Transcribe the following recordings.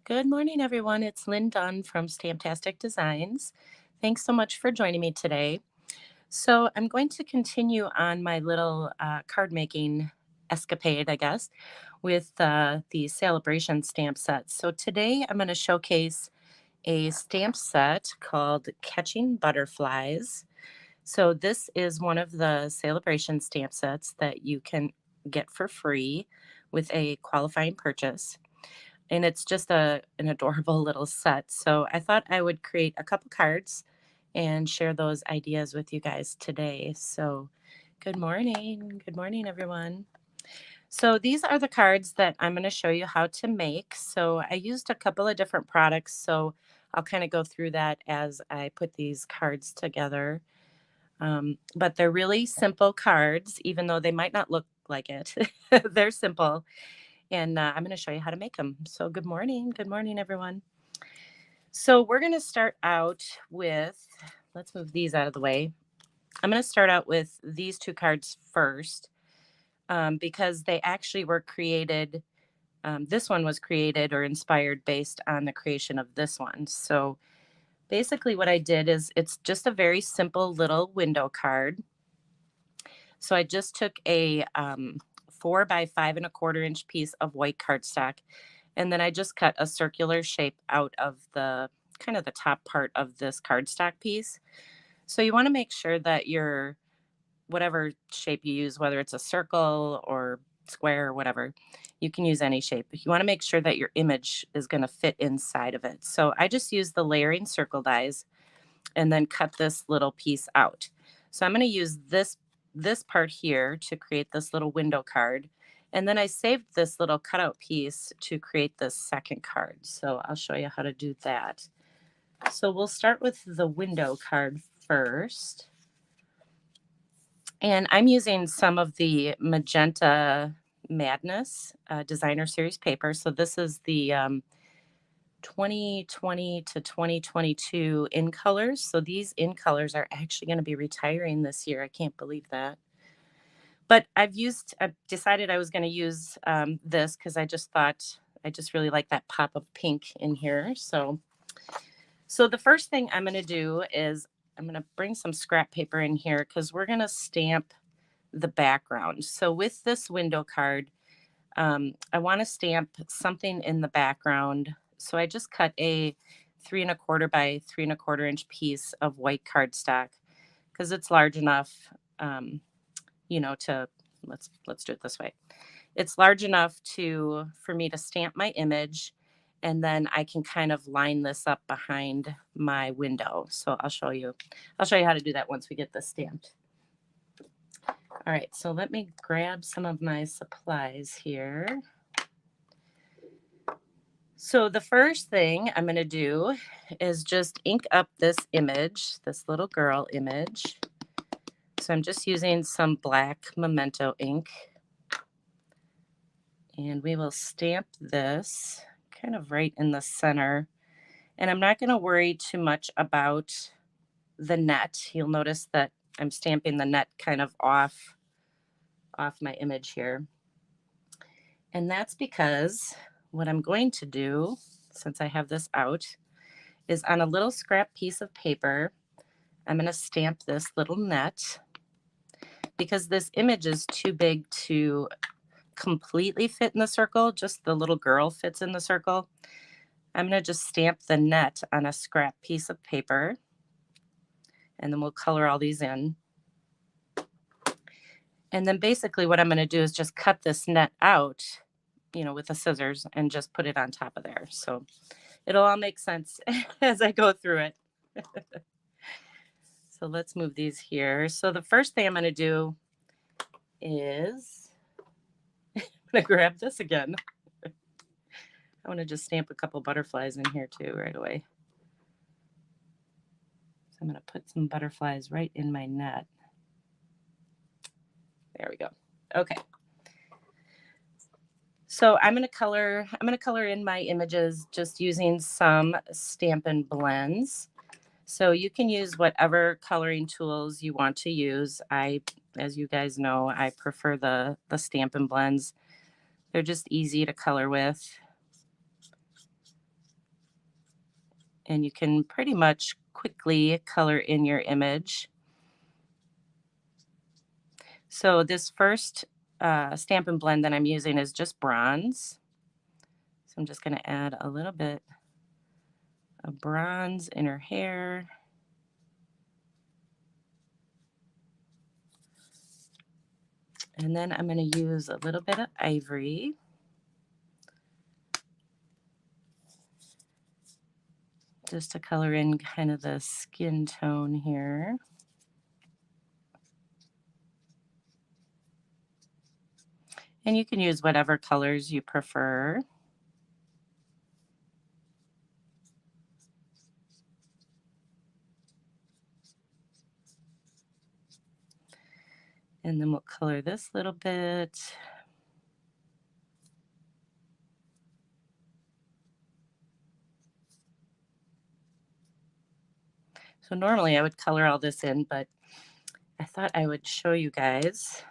Good morning, everyone. It's Lynn Dunn from Stamptastic Designs. Thanks so much for joining me today. So, I'm going to continue on my little card making escapade, I guess, with the Saleabration stamp sets. So, today I'm going to showcase a stamp set called Catching Butterflies. So, this is one of the Saleabration stamp sets that you can get for free with a qualifying purchase, and it's just an adorable little set. So I thought I would create a couple cards and share those ideas with you guys today. So good morning. Good morning, everyone. So these are the cards that I'm going to show you how to make. So I used a couple of different products. So I'll kind of go through that as I put these cards together. But they're really simple cards, even though they might not look like it. They're simple, and I'm going to show you how to make them. So good morning. Good morning, everyone. So we're going to start out with, let's move these out of the way. I'm going to start out with these two cards first, because they actually were created. This one was created or inspired based on the creation of this one. So basically what I did is it's just a very simple little window card. So I just took a 4 by 5 1/4 inch piece of white cardstock, and then I just cut a circular shape out of the kind of the top part of this cardstock piece. So you want to make sure that your whatever shape you use, whether it's a circle or square or whatever, you can use any shape. You want to make sure that your image is going to fit inside of it. So I just use the layering circle dies and then cut this little piece out. So I'm going to use this part here to create this little window card. And then I saved this little cutout piece to create this second card. So I'll show you how to do that. So we'll start with the window card first. And I'm using some of the Magenta Madness designer series paper. So this is the 2020 to 2022 in colors. So these in colors are actually going to be retiring this year. I can't believe that. But I've decided I was going to use this because I just thought I just really like that pop of pink in here. So the first thing I'm going to do is I'm going to bring some scrap paper in here because we're going to stamp the background. So with this window card, I want to stamp something in the background. So I just cut a 3 1/4 by 3 1/4 inch piece of white cardstock because it's large enough, to let's do it this way. It's large enough to for me to stamp my image, and then I can kind of line this up behind my window. So I'll show you how to do that once we get this stamped. All right, so let me grab some of my supplies here. So the first thing I'm going to do is just ink up this image, this little girl image. So I'm just using some black Memento ink. And we will stamp this kind of right in the center. And I'm not going to worry too much about the net. You'll notice that I'm stamping the net kind of off my image here. And that's because what I'm going to do, since I have this out, is on a little scrap piece of paper, I'm going to stamp this little net because this image is too big to completely fit in the circle. Just the little girl fits in the circle. I'm going to just stamp the net on a scrap piece of paper, and then we'll color all these in. And then basically what I'm going to do is just cut this net out, with the scissors and just put it on top of there. So it'll all make sense as I go through it. So let's move these here. So the first thing I'm going to do is I'm going to grab this again. I want to just stamp a couple butterflies in here too right away. So I'm going to put some butterflies right in my net. There we go. Okay. So I'm going to color in my images just using some Stampin' Blends. So you can use whatever coloring tools you want to use. As you guys know, I prefer the Stampin' Blends. They're just easy to color with. and you can pretty much quickly color in your image. So this first Stampin' Blend that I'm using is just bronze. So I'm just going to add a little bit of bronze in her hair. And then I'm going to use a little bit of ivory. Just to color in kind of the skin tone here. And you can use whatever colors you prefer. And then we'll color this little bit. So normally I would color all this in, but I thought I would show you guys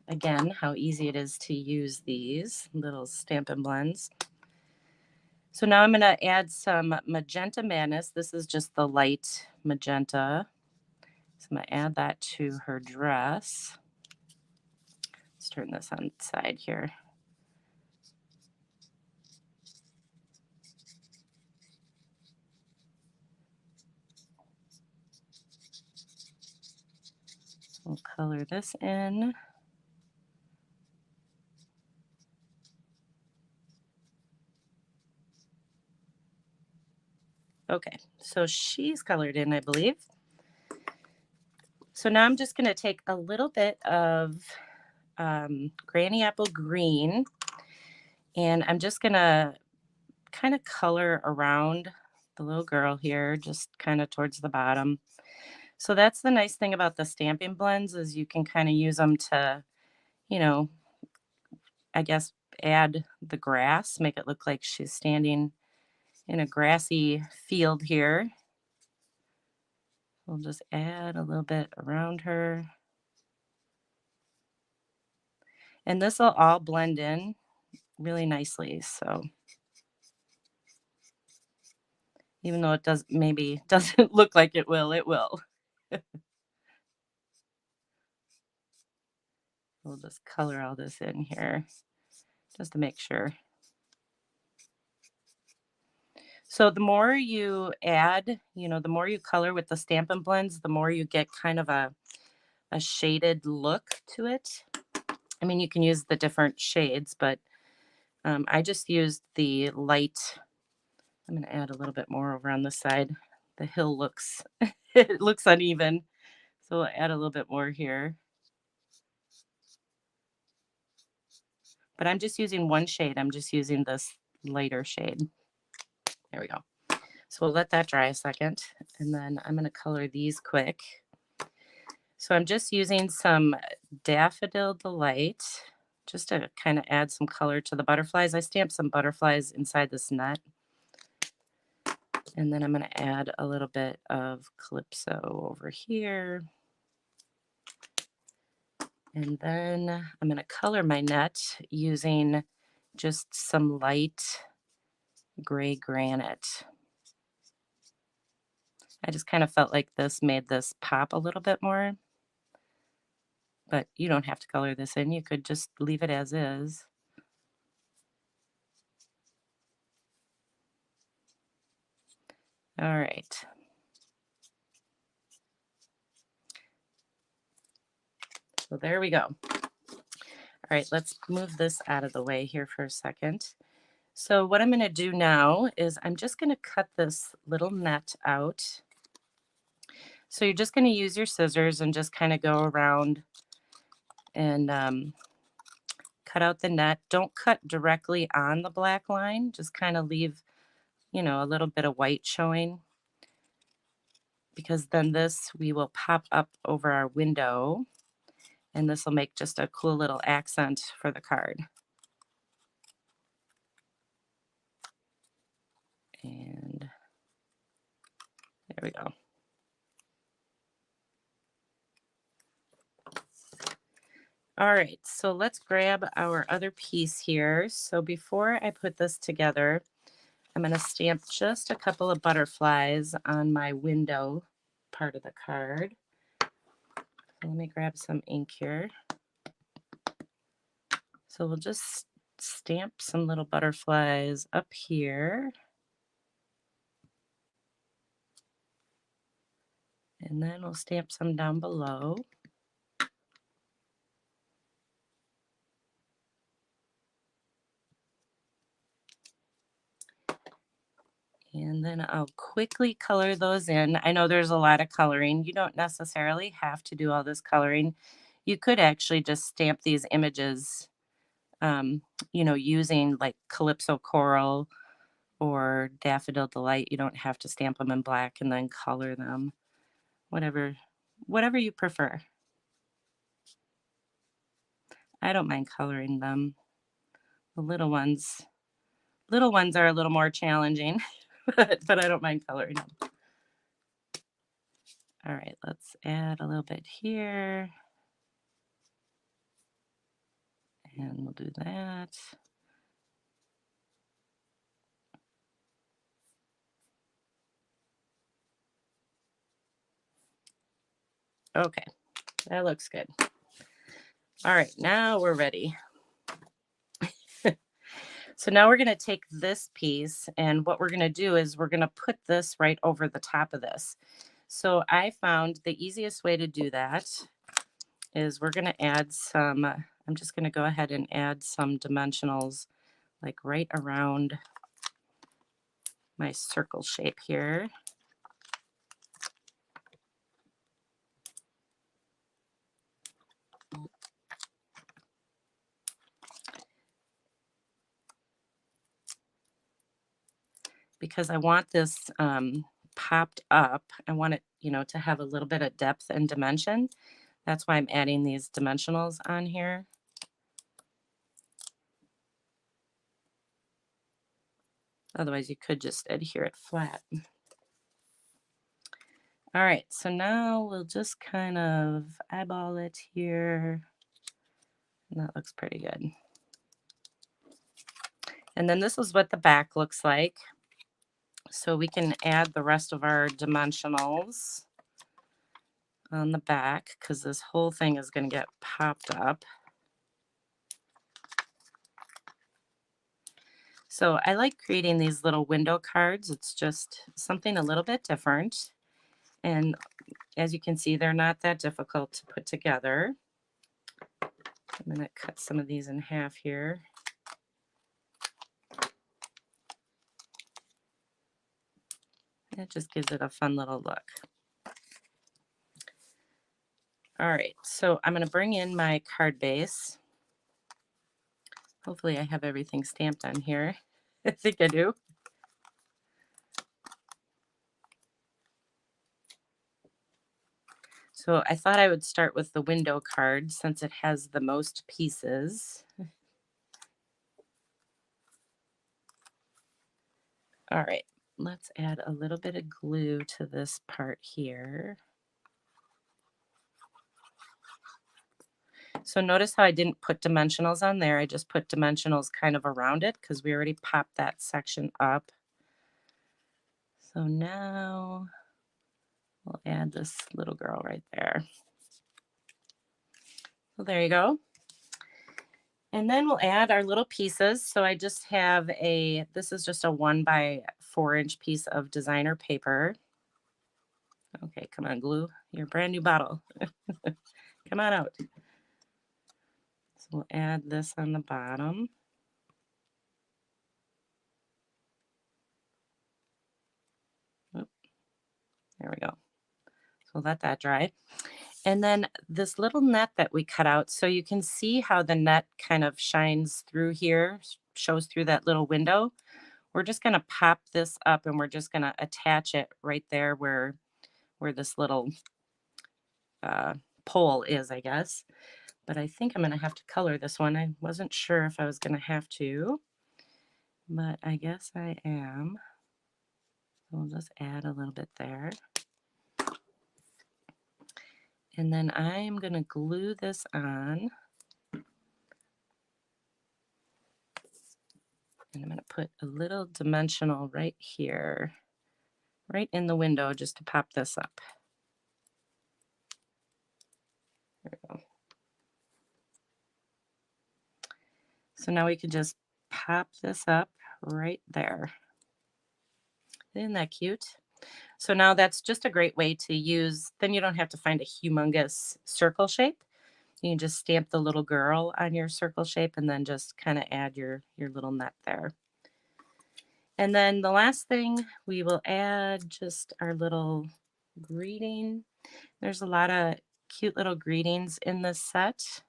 again how easy it is to use these little Stampin' Blends. So now I'm going to add some Magenta Madness. This is just the light magenta. So I'm going to add that to her dress. Let's turn this on its side here. We'll color this in. Okay, so she's colored in, I believe. So now I'm just going to take a little bit of Granny Apple Green, and I'm just going to kind of color around the little girl here, just kind of towards the bottom. So that's the nice thing about the Stampin' Blends is you can kind of use them to, you know, I guess add the grass, make it look like she's standing in a grassy field here. We'll just add a little bit around her. And this will all blend in really nicely. So even though it doesn't look like it will, it will. We'll just color all this in here just to make sure. So the more you add, the more you color with the Stampin' Blends, the more you get kind of a shaded look to it. I mean, you can use the different shades, but I just used the light. I'm going to add a little bit more over on this side. The hill looks, it looks uneven. So we'll add a little bit more here. But I'm just using one shade. I'm just using this lighter shade. There we go. So we'll let that dry a second. And then I'm going to color these quick. So I'm just using some Daffodil Delight just to kind of add some color to the butterflies. I stamped some butterflies inside this net. And then I'm going to add a little bit of Calypso over here. And then I'm going to color my net using just some light gray granite. I just kind of felt like this made this pop a little bit more. But you don't have to color this in. You could just leave it as is. All right. So there we go. All right, let's move this out of the way here for a second. So what I'm going to do now is I'm just going to cut this little net out. So you're just going to use your scissors and just kind of go around and cut out the net. Don't cut directly on the black line. Just kind of leave, a little bit of white showing, because then this we will pop up over our window, and this will make just a cool little accent for the card. And there we go. All right, so let's grab our other piece here. So before I put this together, I'm going to stamp just a couple of butterflies on my window part of the card. So let me grab some ink here. So we'll just stamp some little butterflies up here. And then we'll stamp some down below. And then I'll quickly color those in. I know there's a lot of coloring. You don't necessarily have to do all this coloring. You could actually just stamp these images, you know, using like Calypso Coral or Daffodil Delight. You don't have to stamp them in black and then color them. Whatever you prefer. I don't mind coloring them. The little ones are a little more challenging, but I don't mind coloring them. All right, let's add a little bit here. And we'll do that. Okay, that looks good. All right, now we're ready. So now we're going to take this piece, and what we're going to do is we're going to put this right over the top of this. So I found the easiest way to do that is we're going to add some, I'm just going to go ahead and add some dimensionals like right around my circle shape here. Because I want this popped up. I want it, you know, to have a little bit of depth and dimension. That's why I'm adding these dimensionals on here. Otherwise, you could just adhere it flat. All right, so now we'll just kind of eyeball it here. And that looks pretty good. And then this is what the back looks like. So we can add the rest of our dimensionals on the back because this whole thing is going to get popped up. So I like creating these little window cards. It's just something a little bit different. And as you can see, they're not that difficult to put together. I'm going to cut some of these in half here. It just gives it a fun little look. All right, so I'm going to bring in my card base. Hopefully I have everything stamped on here. I think I do. So I thought I would start with the window card since it has the most pieces. All right, let's add a little bit of glue to this part here. So notice how I didn't put dimensionals on there. I just put dimensionals kind of around it because we already popped that section up. So now we'll add this little girl right there. So there you go. And then we'll add our little pieces. So I just have this is just a 1 by 4 inch piece of designer paper. Okay, come on, glue, your brand new bottle. Come on out. So we'll add this on the bottom. Oop, there we go. So we'll let that dry. And then this little net that we cut out, so you can see how the net kind of shines through here, shows through that little window. We're just going to pop this up and we're just going to attach it right there where this little pole is, I guess. But I think I'm going to have to color this one. I wasn't sure if I was going to have to, but I guess I am. So we'll just add a little bit there. And then I'm going to glue this on. And I'm going to put a little dimensional right here, right in the window, just to pop this up. There we go. So now we can just pop this up right there. Isn't that cute? So now that's just a great way to use, then you don't have to find a humongous circle shape. You can just stamp the little girl on your circle shape and then just kind of add your little nut there. And then the last thing, we will add just our little greeting. There's a lot of cute little greetings in this set.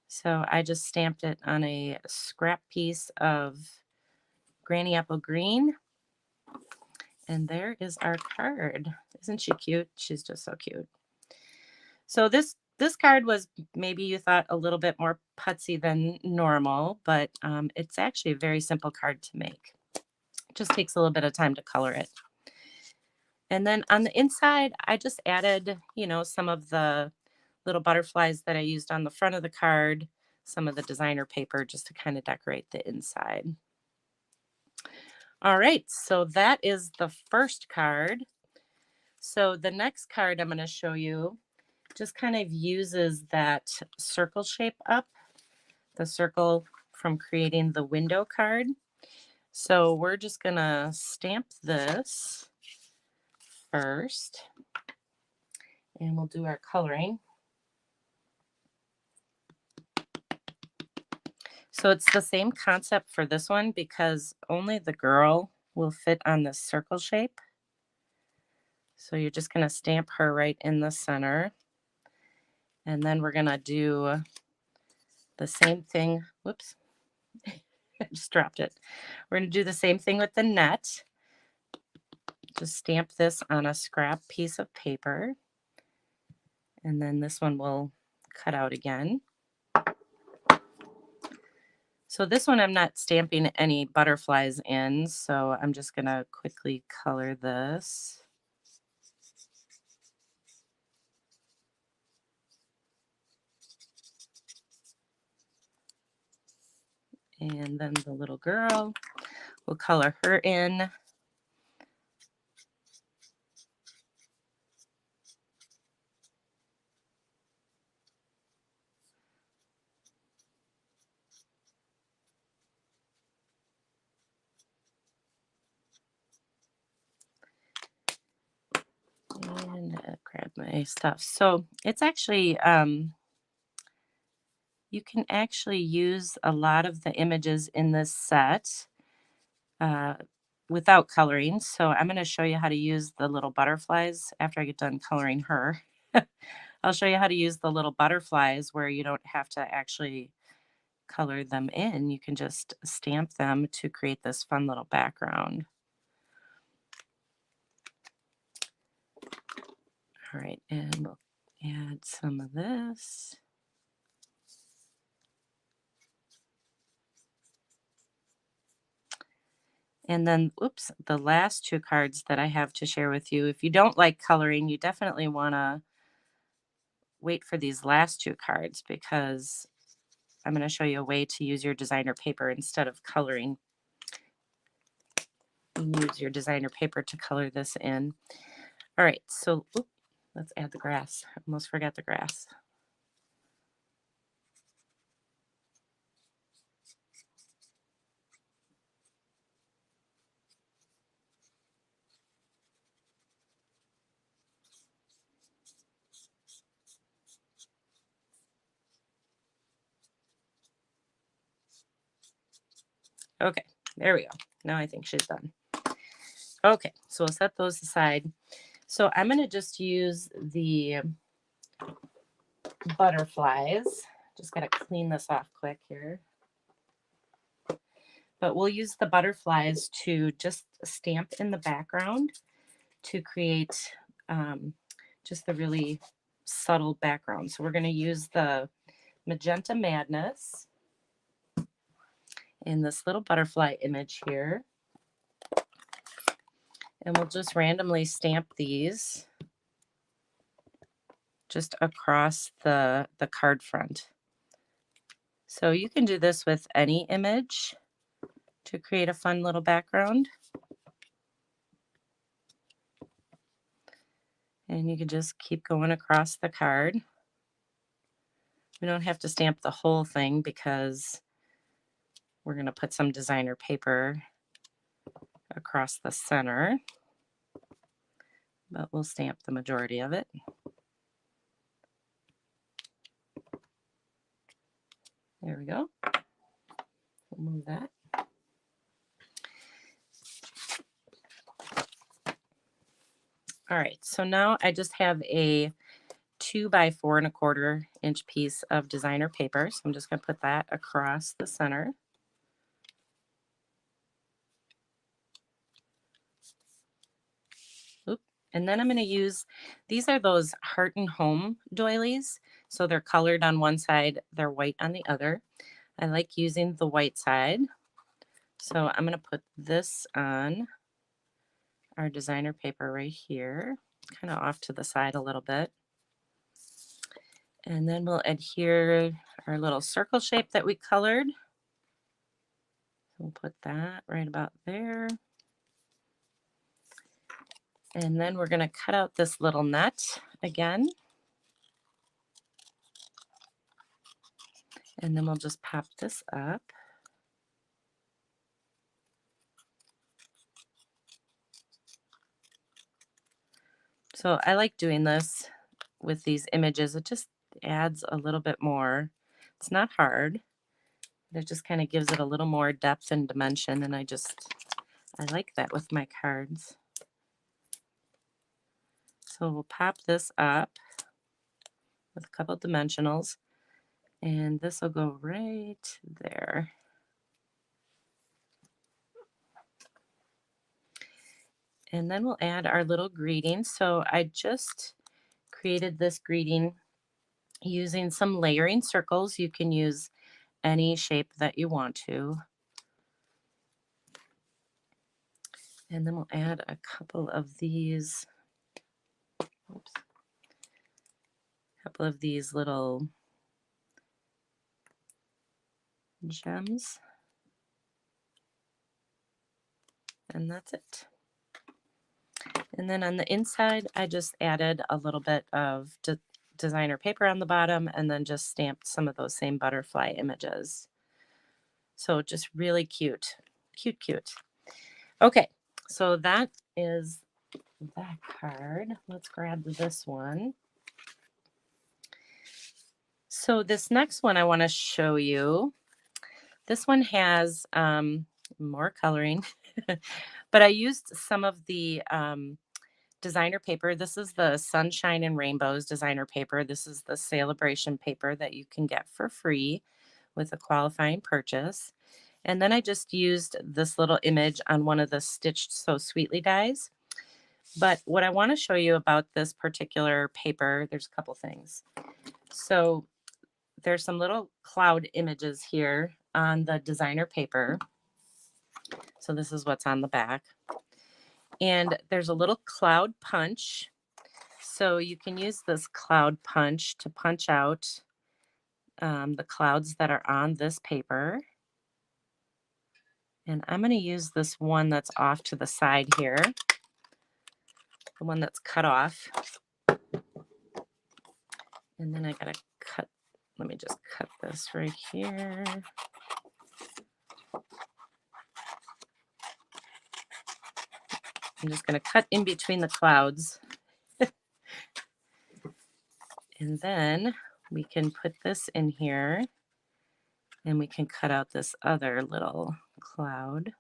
So I just stamped it on a scrap piece of Granny Apple Green. And there is our card. Isn't she cute? She's just so cute. So this card was, maybe you thought, a little bit more putsy than normal, but it's actually a very simple card to make. It just takes a little bit of time to color it. And then on the inside, I just added, some of the little butterflies that I used on the front of the card, some of the designer paper, just to kind of decorate the inside. All right, so that is the first card. So the next card I'm going to show you just kind of uses that circle shape up, the circle from creating the window card. So we're just going to stamp this first, and we'll do our coloring. So it's the same concept for this one because only the girl will fit on this circle shape. So you're just going to stamp her right in the center. And then we're going to do the same thing. Whoops. I just dropped it. We're going to do the same thing with the net. Just stamp this on a scrap piece of paper. And then this one will cut out again. So this one I'm not stamping any butterflies in, so I'm just going to quickly color this. And then the little girl, we'll color her in. And grab my stuff. So it's actually, you can actually use a lot of the images in this set without coloring. So I'm going to show you how to use the little butterflies after I get done coloring her. I'll show you how to use the little butterflies where you don't have to actually color them in. You can just stamp them to create this fun little background. All right, and we'll add some of this. And then, oops, the last two cards that I have to share with you. If you don't like coloring, you definitely want to wait for these last two cards because I'm going to show you a way to use your designer paper instead of coloring. You can use your designer paper to color this in. All right, so let's add the grass. I almost forgot the grass. Okay, there we go. Now I think she's done. Okay, so we'll set those aside. So I'm going to just use the butterflies. Just got to clean this off quick here. But we'll use the butterflies to just stamp in the background to create just the really subtle background. So we're going to use the Magenta Madness in this little butterfly image here. And we'll just randomly stamp these just across the card front. So you can do this with any image. to create a fun little background. And you can just keep going across the card. We don't have to stamp the whole thing because we're going to put some designer paper across the center, but we'll stamp the majority of it. There we go. We'll move that. All right, so now I just have a 2 by 4 1/4 inch piece of designer paper. So I'm just going to put that across the center. Oop. And then I'm going to use, these are those Heart and Home doilies. So they're colored on one side, they're white on the other. I like using the white side. So I'm going to put this on our designer paper right here, kind of off to the side a little bit. And then we'll adhere our little circle shape that we colored. We'll put that right about there. And then we're going to cut out this little nut again. And then we'll just pop this up. So I like doing this with these images. It just adds a little bit more. It's not hard. It just kind of gives it a little more depth and dimension. And I like that with my cards. So we'll pop this up with a couple dimensionals. And this will go right there. And then we'll add our little greeting. So I just created this greeting using some layering circles. You can use any shape that you want to. And then we'll add a couple of these, little gems. And that's it. And then on the inside, I just added a little bit of designer paper on the bottom and then just stamped some of those same butterfly images. So just really cute, cute, cute. Okay, so that is that card. Let's grab this one. So this next one I want to show you. This one has more coloring, but I used some of the designer paper. This is the Sunshine and Rainbows designer paper. This is the Saleabration paper that you can get for free with a qualifying purchase. And then I just used this little image on one of the Stitched So Sweetly dies. But what I want to show you about this particular paper, there's a couple things. So there's some little cloud images here on the designer paper. So this is what's on the back. And there's a little cloud punch. So you can use this cloud punch to punch out the clouds that are on this paper. And I'm going to use this one that's off to the side here, the one that's cut off. And then I got to cut, let me just cut this right here. I'm just going to cut in between the clouds. And then we can put this in here and we can cut out this other little cloud.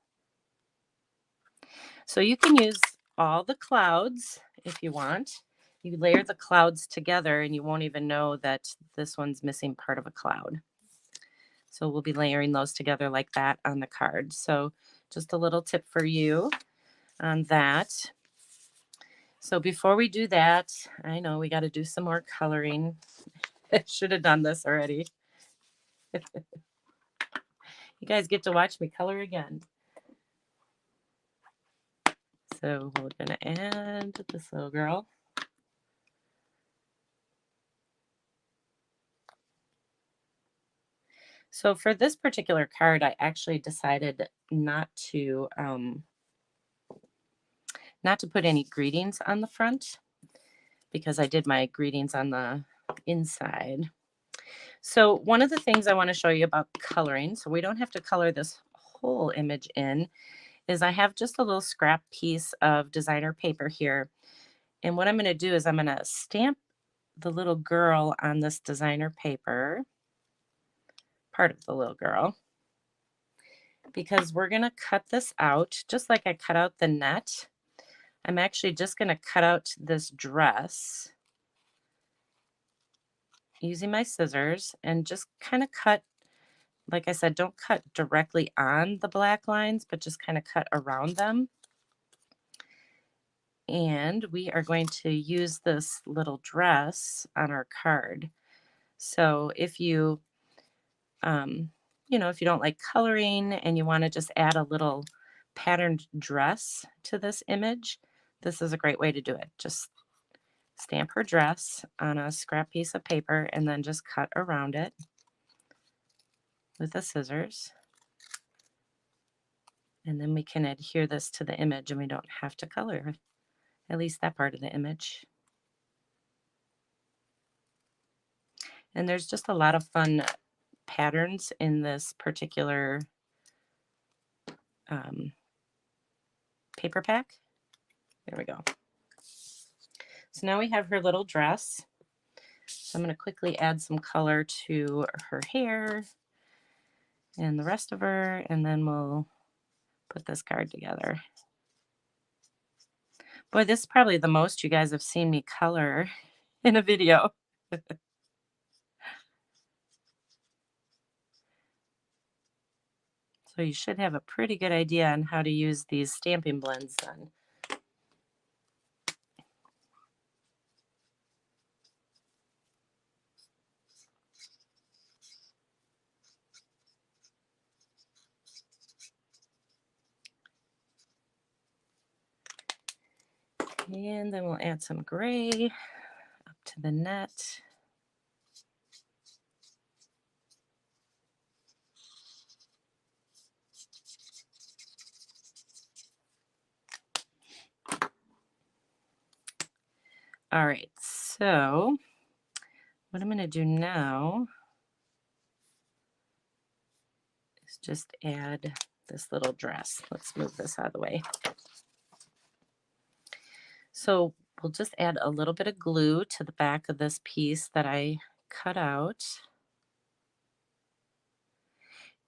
So you can use all the clouds if you want. You layer the clouds together and you won't even know that this one's missing part of a cloud. So we'll be layering those together like that on the card. So just a little tip for you on that. So before we do that, I know we got to do some more coloring. I should have done this already. You guys get to watch me color again. So we're going to add this little girl. So for this particular card, I actually decided not to put any greetings on the front because I did my greetings on the inside. So one of the things I want to show you about coloring, so we don't have to color this whole image in, is I have just a little scrap piece of designer paper here. And what I'm going to do is I'm going to stamp the little girl on this designer paper, part of the little girl, because we're going to cut this out just like I cut out the net. I'm actually just going to cut out this dress using my scissors and just kind of cut, like I said, don't cut directly on the black lines, but just kind of cut around them. And we are going to use this little dress on our card. So if you, if you don't like coloring and you want to just add a little patterned dress to this image, this is a great way to do it. Just stamp her dress on a scrap piece of paper and then just cut around it with the scissors. And then we can adhere this to the image and we don't have to color, at least that part of the image. And there's just a lot of fun patterns in this particular paper pack. There we go. So now we have her little dress. So I'm going to quickly add some color to her hair and the rest of her, and then we'll put this card together. Boy, this is probably the most you guys have seen me color in a video. So you should have a pretty good idea on how to use these stamping blends then. And then we'll add some gray up to the net. All right, so what I'm going to do now is just add this little dress. Let's move this out of the way. So we'll just add a little bit of glue to the back of this piece that I cut out.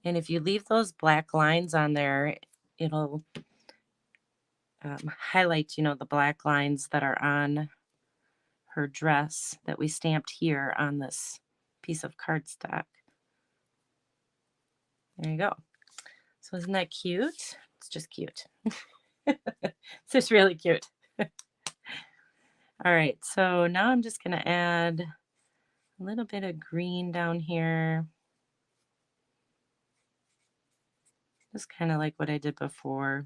And if you leave those black lines on there, it'll highlight, the black lines that are on her dress that we stamped here on this piece of cardstock. There you go. So isn't that cute? It's just cute. It's just really cute. All right, so now I'm just going to add a little bit of green down here. Just kind of like what I did before.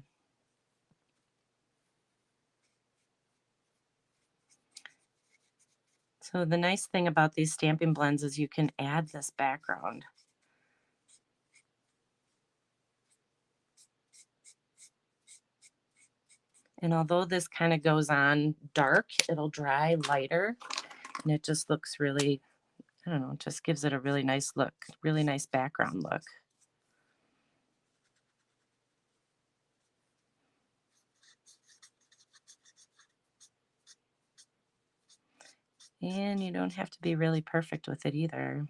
So the nice thing about these stamping blends is you can add this background. And although this kind of goes on dark, it'll dry lighter. And it just looks really, I don't know, it just gives it a really nice look, really nice background look. And you don't have to be really perfect with it either.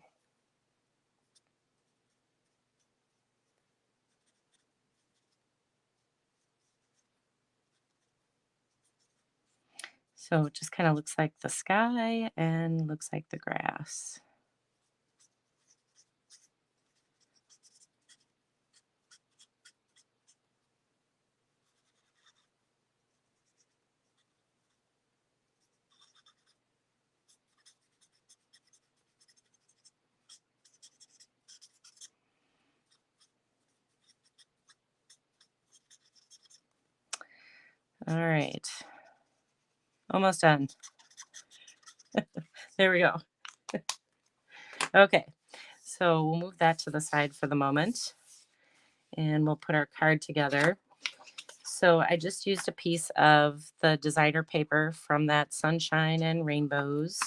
So it just kind of looks like the sky and looks like the grass. All right, almost done. There we go. Okay, So we'll move that to the side for the moment, and we'll put our card together. So I just used a piece of the designer paper from that Sunshine and Rainbows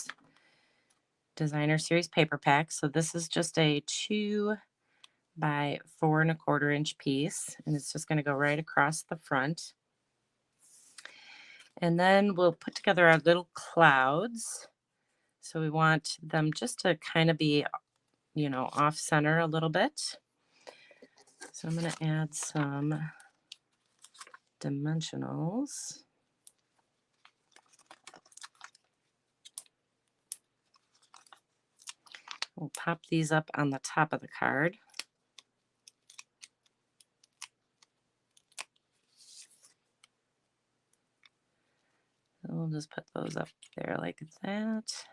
designer series paper pack. So this is just a 2 by 4 1/4 inch piece, and it's just going to go right across the front. And then we'll put together our little clouds. So we want them just to kind of be, off center a little bit. So I'm going to add some dimensionals. We'll pop these up on the top of the card. And we'll just put those up there like that.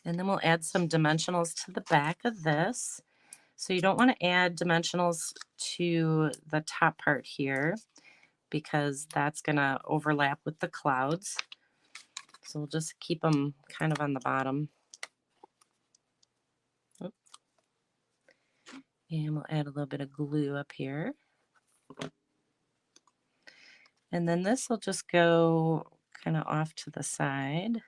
And then we'll add some dimensionals to the back of this. So you don't want to add dimensionals to the top part here because that's going to overlap with the clouds. So we'll just keep them kind of on the bottom. And we'll add a little bit of glue up here. And then this will just go kind of off to the side.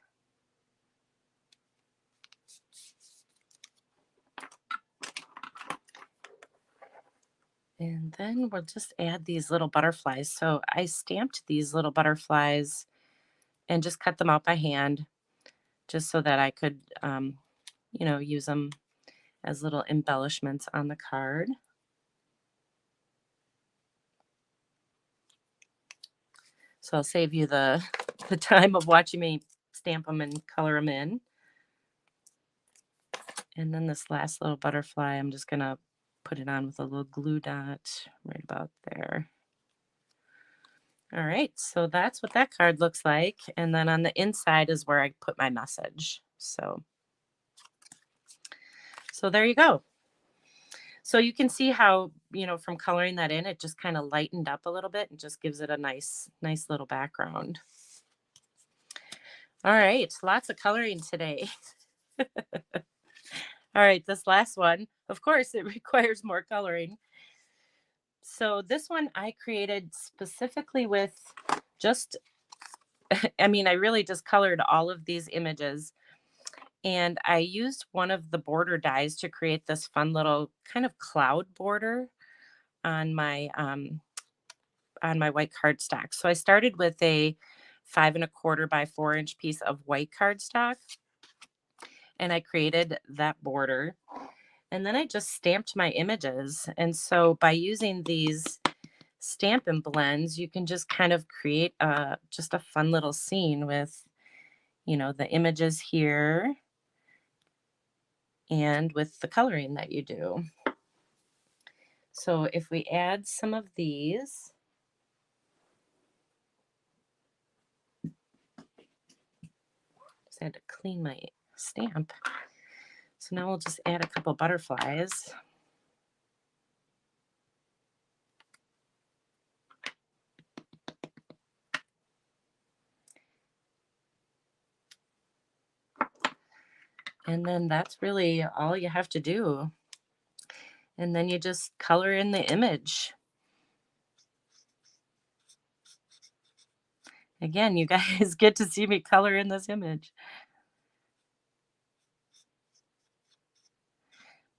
And then we'll just add these little butterflies. So I stamped these little butterflies and just cut them out by hand just so that I could, use them as little embellishments on the card. So I'll save you the time of watching me stamp them and color them in. And then this last little butterfly, I'm just going to put it on with a little glue dot right about there. All right, so that's what that card looks like. And then on the inside is where I put my message. So there you go. So you can see how, from coloring that in, it just kind of lightened up a little bit and just gives it a nice little background. All right, lots of coloring today. All right, this last one, of course, it requires more coloring. So this one I created specifically with just, I really just colored all of these images. And I used one of the border dies to create this fun little kind of cloud border on my white cardstock. So I started with a 5 1/4 by 4 inch piece of white cardstock, and I created that border. And then I just stamped my images. And so by using these Stampin' Blends, you can just kind of create just a fun little scene with, the images here and with the coloring that you do. So if we add some of these, just had to clean my stamp. So now we'll just add a couple butterflies. And then that's really all you have to do. And then you just color in the image. Again, you guys get to see me color in this image.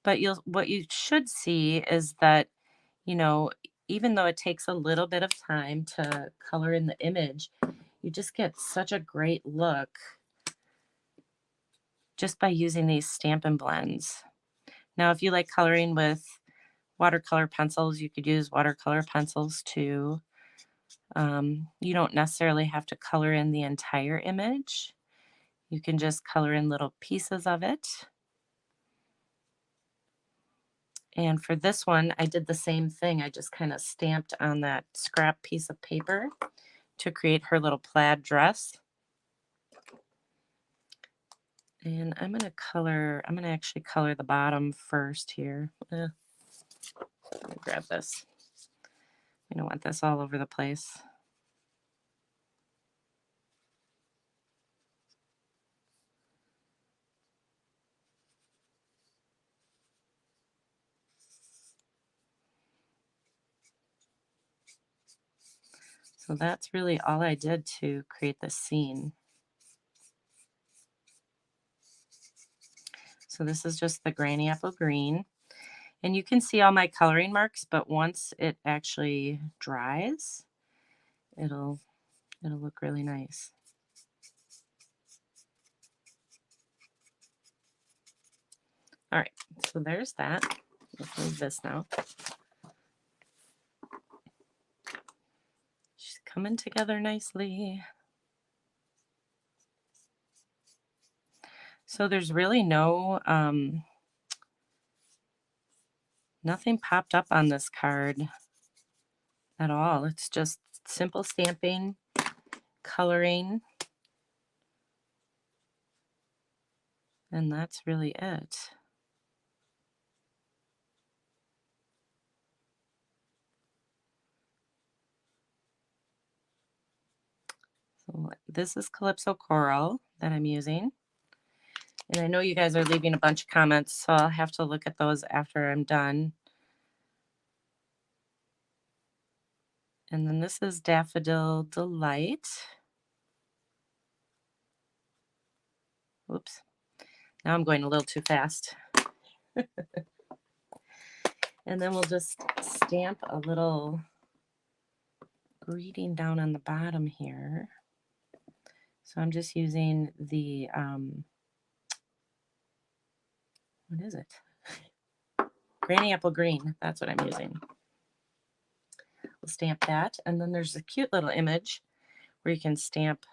But what you should see is that, even though it takes a little bit of time to color in the image, you just get such a great look just by using these Stampin' Blends. Now, if you like coloring with watercolor pencils, you could use watercolor pencils too. You don't necessarily have to color in the entire image. You can just color in little pieces of it. And for this one, I did the same thing. I just kind of stamped on that scrap piece of paper to create her little plaid dress. And I'm going to actually color the bottom first here. Let me grab this. I don't want this all over the place. So that's really all I did to create this scene. So this is just the granny apple green. And you can see all my coloring marks, but once it actually dries, it'll look really nice. All right, so there's that. Let's move this now. She's coming together nicely. So there's really nothing popped up on this card at all. It's just simple stamping, coloring, and that's really it. So this is Calypso Coral that I'm using. And I know you guys are leaving a bunch of comments, so I'll have to look at those after I'm done. And then this is Daffodil Delight. Oops. Now I'm going a little too fast. And then we'll just stamp a little greeting down on the bottom here. So I'm just using the, what is it? Granny Apple Green. That's what I'm using. We'll stamp that. And then there's a cute little image where you can stamp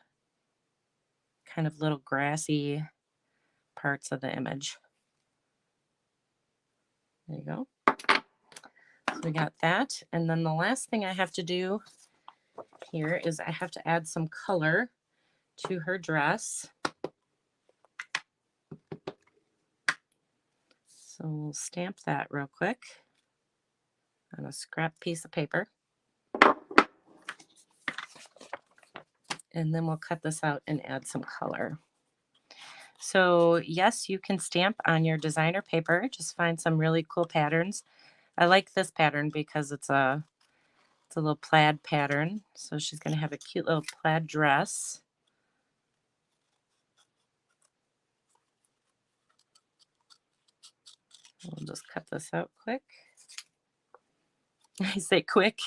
kind of little grassy parts of the image. There you go. So we got that. And then the last thing I have to do here is I have to add some color to her dress. So we'll stamp that real quick on a scrap piece of paper. And then we'll cut this out and add some color. So yes, you can stamp on your designer paper. Just find some really cool patterns. I like this pattern because it's a little plaid pattern. So she's going to have a cute little plaid dress. We'll just cut this out quick. I say quick.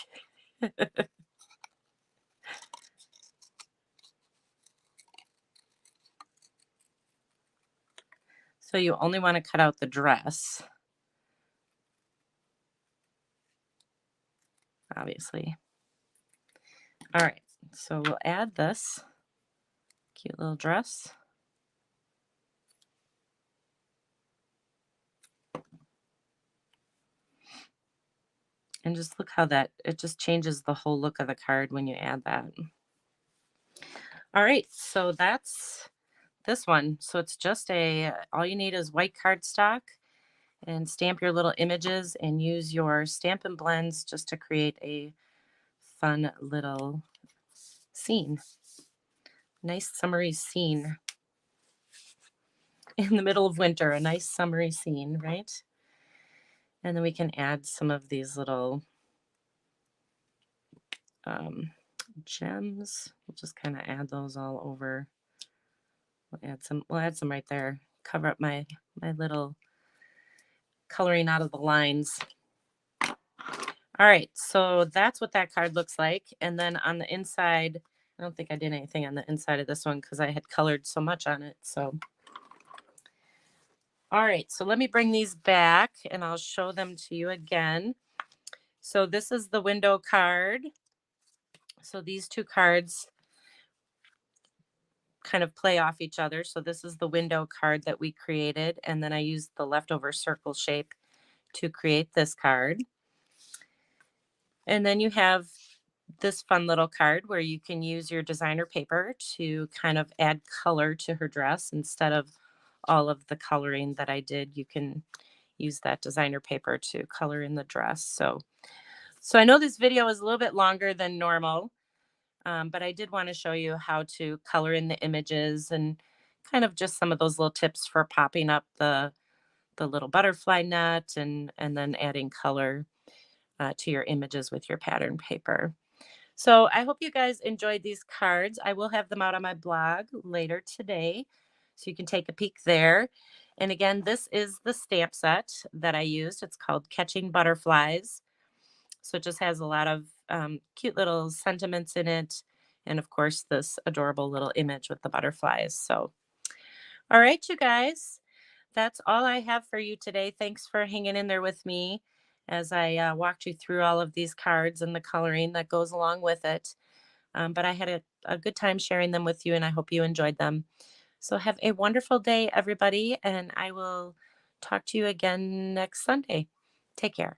So you only want to cut out the dress, obviously. All right, so we'll add this cute little dress. And just look how it just changes the whole look of the card when you add that. All right, so that's this one. So it's just all you need is white cardstock and stamp your little images and use your Stampin' Blends just to create a fun little scene. Nice summery scene in the middle of winter, a nice summery scene, right? And then we can add some of these little gems. We'll just kind of add those all over. We'll add some right there. Cover up my little coloring out of the lines. All right, so that's what that card looks like. And then on the inside, I don't think I did anything on the inside of this one because I had colored so much on it. So, all right, so let me bring these back and I'll show them to you again. So this is the window card. So these two cards kind of play off each other. So this is the window card that we created. And then I used the leftover circle shape to create this card. And then you have this fun little card where you can use your designer paper to kind of add color to her dress. Instead of all of the coloring that I did, you can use that designer paper to color in the dress. So I know this video is a little bit longer than normal, but I did want to show you how to color in the images and kind of just some of those little tips for popping up the little butterfly net and then adding color to your images with your pattern paper. So I hope you guys enjoyed these cards. I will have them out on my blog later today, so you can take a peek there. And again, this is the stamp set that I used. It's called Catching Butterflies. So it just has a lot of cute little sentiments in it. And of course, this adorable little image with the butterflies. So, all right, you guys, that's all I have for you today. Thanks for hanging in there with me as I walked you through all of these cards and the coloring that goes along with it. But I had a good time sharing them with you, and I hope you enjoyed them. So have a wonderful day, everybody, and I will talk to you again next Sunday. Take care.